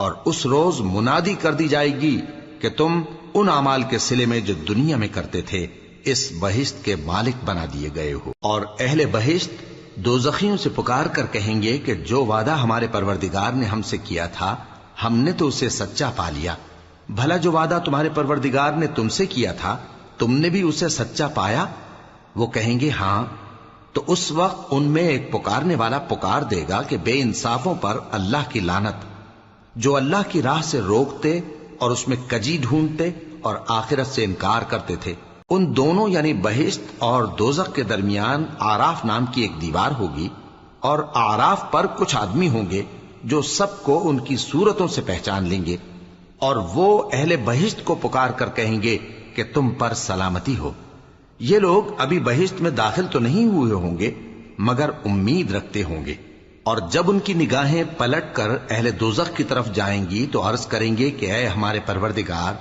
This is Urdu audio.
اور اس روز منادی کر دی جائے گی کہ تم ان اعمال کے صلے میں جو دنیا میں کرتے تھے اس بہشت کے مالک بنا دیے گئے ہو۔ اور اہل بہشت دوزخیوں سے پکار کر کہیں گے کہ جو وعدہ ہمارے پروردگار نے ہم سے کیا تھا ہم نے تو اسے سچا پا لیا۔ بھلا جو وعدہ تمہارے پروردگار نے تم سے کیا تھا تم نے بھی اسے سچا پایا؟ وہ کہیں گے ہاں۔ تو اس وقت ان میں ایک پکارنے والا پکار دے گا کہ بے انصافوں پر اللہ کی لعنت، جو اللہ کی راہ سے روکتے اور اس میں کجی ڈھونڈتے اور آخرت سے انکار کرتے تھے۔ ان دونوں یعنی بہشت اور دوزخ کے درمیان آراف نام کی ایک دیوار ہوگی، اور آراف پر کچھ آدمی ہوں گے جو سب کو ان کی صورتوں سے پہچان لیں گے، اور وہ اہل بہشت کو پکار کر کہیں گے کہ تم پر سلامتی ہو۔ یہ لوگ ابھی بہشت میں داخل تو نہیں ہوئے ہوں گے مگر امید رکھتے ہوں گے، اور جب ان کی نگاہیں پلٹ کر اہل دوزخ کی طرف جائیں گی تو عرض کریں گے کہ اے ہمارے پروردگار،